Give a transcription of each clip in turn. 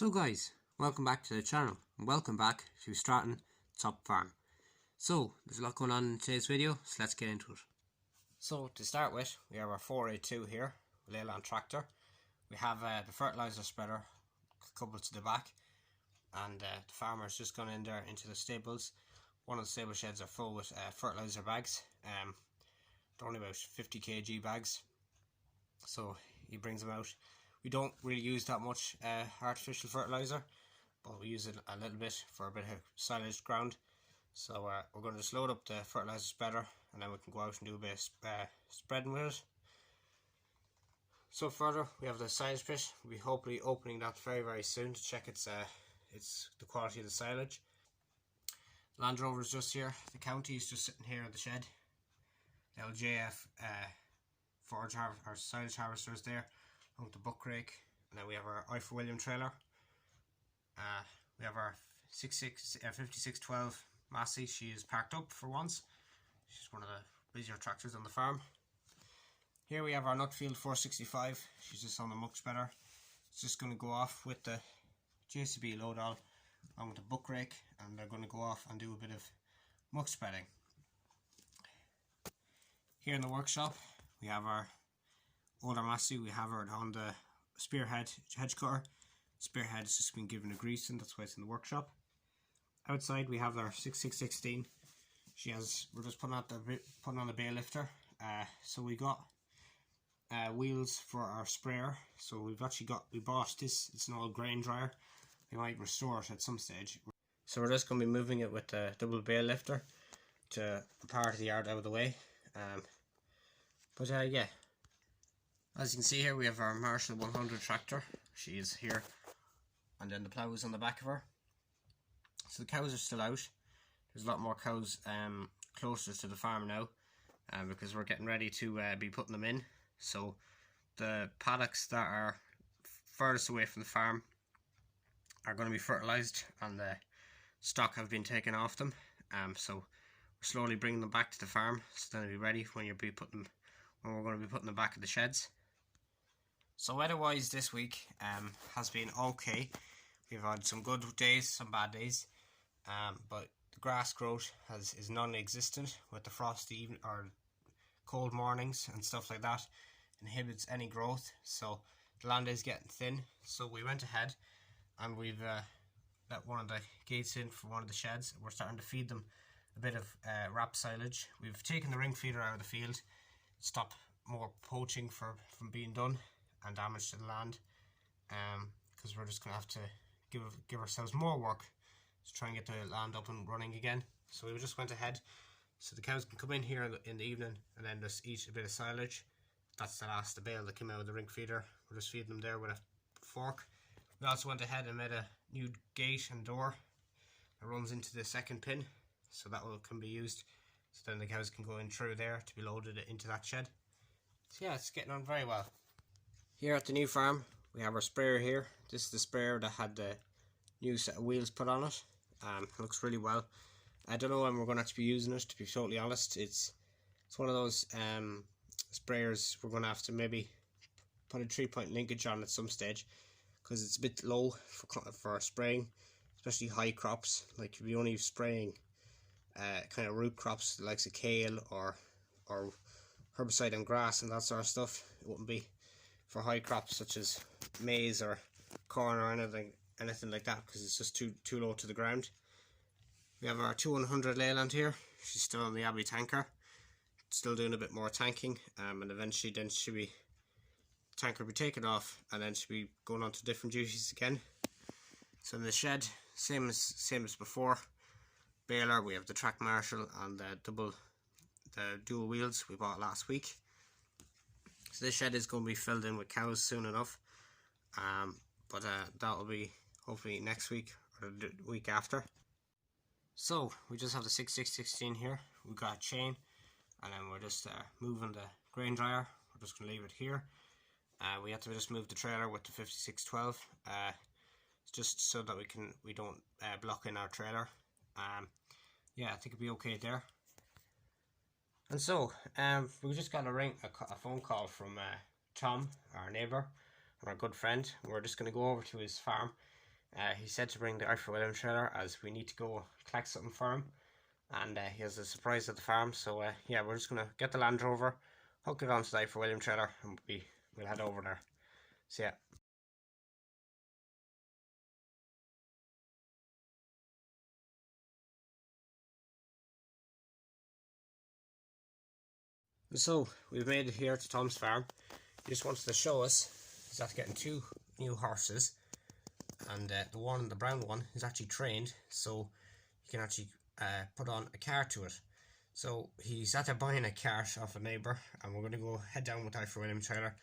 So guys, welcome back to the channel and welcome back to Stratton Top Farm. So there's a lot going on in today's video, so let's get into it. So to start with, we have our 482 here, Leyland tractor. We have the fertilizer spreader coupled to the back, and the farmer's just gone in there into the stables. One of the stable sheds are full with fertilizer bags. They're only about 50 kg bags, so he brings them out. We don't really use that much artificial fertilizer, but we use it a little bit for a bit of silage ground. So we're going to just load up the fertilizer spreader, and then we can go out and do a bit of spreading with it. So further, we have the silage pit. We'll be hopefully opening that very soon to check it's the quality of the silage. Land Rover is just here. The county is just sitting here in the shed. The LJF forage our silage harvester is there, along with the buck rake, and then we have our I for William trailer. We have our 5612 Massey. She is parked up for once. She's one of the busier tractors on the farm. Here we have our Nutfield 465. She's just on the muck spreader. It's just going to go off with the JCB load all along with the buck rake, and they're going to go off and do a bit of muck spreading. Here in the workshop we have our older Massey. We have her on the spearhead hedge cutter. Spearhead has just been given a grease, and that's why it's in the workshop. Outside we have our 6616. We're just putting on the bay lifter. So we got wheels for our sprayer. So we bought this. It's an old grain dryer. We might restore it at some stage. So we're just going to be moving it with the double bay lifter to a part of the yard out of the way. Yeah, as you can see here, we have our Marshall 100 tractor. She is here, and then the plough is on the back of her. So the cows are still out. There's a lot more cows closer to the farm now, because we're getting ready to be putting them in. So the paddocks that are furthest away from the farm are going to be fertilised, and the stock have been taken off them. So we're slowly bringing them back to the farm, so they'll be ready when we're going to be putting them back in the sheds. So weather-wise this week has been okay. We've had some good days, some bad days, but the grass growth is non-existent with the frosty or cold mornings and stuff like that. Inhibits any growth, so the land is getting thin. So we went ahead and we've let one of the gates in for one of the sheds. We're starting to feed them a bit of wrap silage. We've taken the ring feeder out of the field, stop more poaching from being done and damage to the land, because we're just going to have to give ourselves more work to try and get the land up and running again. So we just went ahead so the cows can come in here in the evening and then just eat a bit of silage. That's the last bale that came out of the ring feeder. We're just feeding them there with a fork. We also went ahead and made a new gate and door that runs into the second pin, so that can be used, so then the cows can go in through there to be loaded into that shed. So yeah, it's getting on very well. Here at the new farm we have our sprayer here. This is the sprayer that had the new set of wheels put on it. It looks really well. I don't know when we're going to have to be using it, to be totally honest. It's one of those sprayers we're going to have to maybe put a 3-point linkage on at some stage, because it's a bit low for spraying, especially high crops. Like you'll be only spraying kind of root crops, the likes of kale or herbicide and grass and that sort of stuff. It wouldn't be for high crops such as maize or corn or anything like that, because it's just too low to the ground. We have our 2100 Leyland here. She's still on the Abbey tanker, still doing a bit more tanking, and eventually then the tanker will be taken off, and then she'll be going on to different duties again. So in the shed, same as before. Baler, we have the track Marshall and the dual wheels we bought last week. So this shed is going to be filled in with cows soon enough, but that will be hopefully next week or the week after. So we just have the 6616 here. We've got a chain, and then we're just moving the grain dryer. We're just going to leave it here. We have to just move the trailer with the 5612, just so that we don't block in our trailer. Yeah, I think it'll be okay there. And so we just got a phone call from Tom, our neighbour and our good friend. We're just going to go over to his farm He said to bring the Arthur William trailer as we need to go collect something for him, and he has a surprise at the farm. So yeah, we're just gonna get the Land Rover, hook it onto the Arthur William trailer, and we'll head over there. So yeah. So we've made it here to Tom's farm. He just wanted to show us he's after getting 2 new horses, and the brown one is actually trained, so you can actually put on a cart to it. So he's after buying a cart off a neighbour, and we're going to go head down with Arthur William trailer,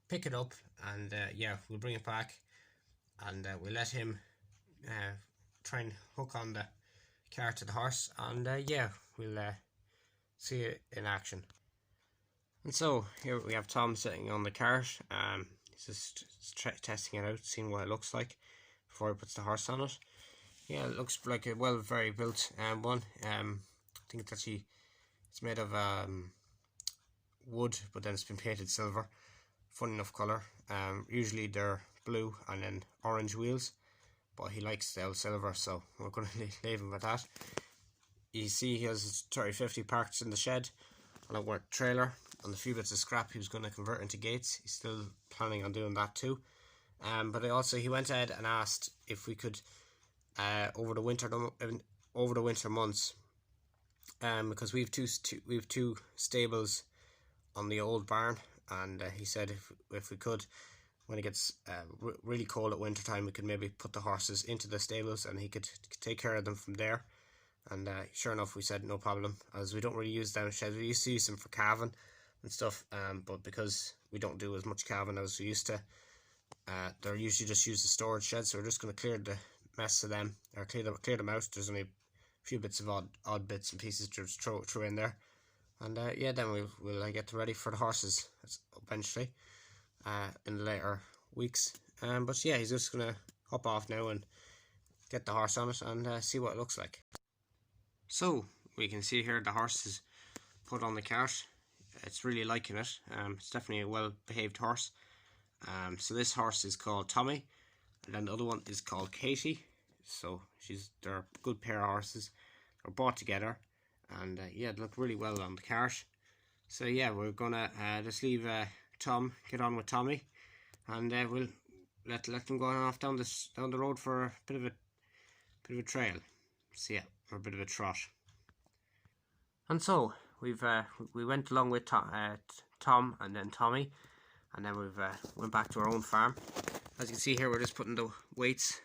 pick it up, and yeah, we'll bring it back, and we'll let him try and hook on the cart to the horse, and yeah, we'll see it in action. And so here we have Tom sitting on the cart. He's just testing it out, seeing what it looks like before he puts the horse on it. Yeah, it looks like a very built one. I think it's made of wood, but then it's been painted silver. Fun enough colour. Usually they're blue and then orange wheels, but he likes the old silver, so we're going to leave him with that. You see he has his 3050 parked in the shed on a work trailer, and the few bits of scrap he was going to convert into gates. He's still planning on doing that too. But he went ahead and asked if we could over the winter months, because we've two stables on the old barn, and he said if we could, when it gets really cold at winter time, we could maybe put the horses into the stables and he could take care of them from there. And sure enough, we said no problem, as we don't really use them sheds. We used to use them for calving and stuff, but because we don't do as much calving as we used to, they're usually just used as storage sheds. So we're just going to clear the mess of them, or clear them out. There's only a few bits of odd bits and pieces to just throw in there, and yeah, then we'll get ready for the horses eventually in the later weeks. But yeah, he's just going to hop off now and get the horse on it and see what it looks like. So we can see here the horse is put on the cart. It's really liking it. It's definitely a well behaved horse. So this horse is called Tommy, and then the other one is called Katie. So they're a good pair of horses. They're bought together, and yeah, they look really well on the cart. So yeah, we're gonna just leave Tom get on with Tommy, and we'll let them go off down the road for a bit of a trail. So yeah, or a bit of a trot. And so we went along with Tom and then Tommy, and then we've went back to our own farm. As you can see here, we're just putting the weights.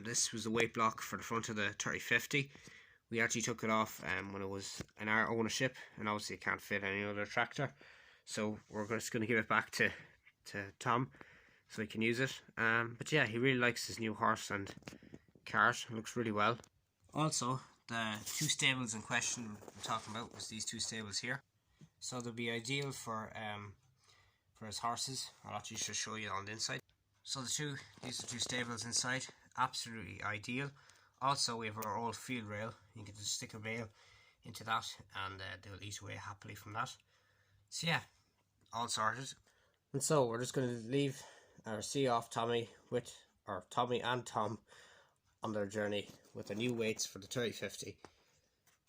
This was the weight block for the front of the 3050. We actually took it off when it was in our ownership, and obviously it can't fit any other tractor, so we're just going to give it back to Tom so he can use it. But yeah, he really likes his new horse and cart. It looks really well. Also, the 2 stables in question I'm talking about was these 2 stables here. So they'll be ideal for his horses. I'll actually just show you on the inside. So these are 2 stables inside, absolutely ideal. Also, we have our old field rail. You can just stick a bale into that, and they'll eat away happily from that. So yeah, all sorted. And so we're just going to leave or see off Tommy and Tom on their journey with the new weights for the 3050.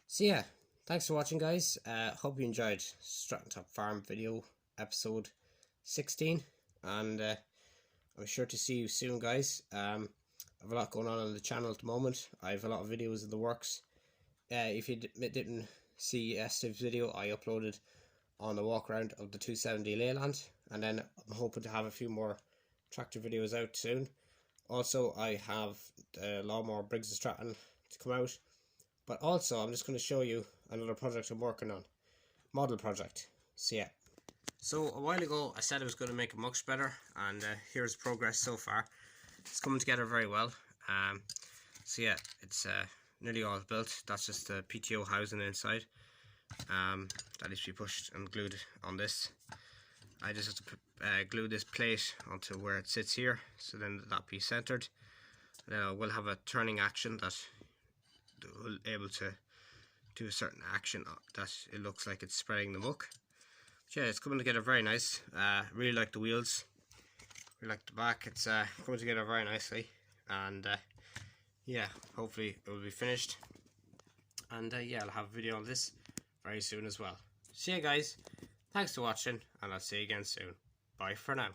So yeah, thanks for watching, guys. Hope you enjoyed Stratton Top Farm video episode 16, and I'm sure to see you soon, guys. I have a lot going on the channel at the moment. I have a lot of videos in the works. If you didn't see yesterday's video, I uploaded on the walk around of the 270 Leyland, and then I'm hoping to have a few more tractor videos out soon. Also, I have the lawnmower Briggs & Stratton to come out, but also I'm just going to show you another project I'm working on, model project. So yeah, so a while ago I said I was going to make a muck spreader, and here's progress so far. It's coming together very well. So yeah, it's nearly all built. That's just the PTO housing inside. That needs to be pushed and glued on this. I just have to glue this plate onto where it sits here, so then that be centered. Now we'll have a turning action that will be able to do a certain action that it looks like it's spreading the muck. But yeah, it's coming together very nice. Really like the wheels. Really like the back. It's coming together very nicely, and yeah, hopefully it will be finished. And yeah, I'll have a video on this very soon as well. See you guys. Thanks for watching, and I'll see you again soon. Bye for now.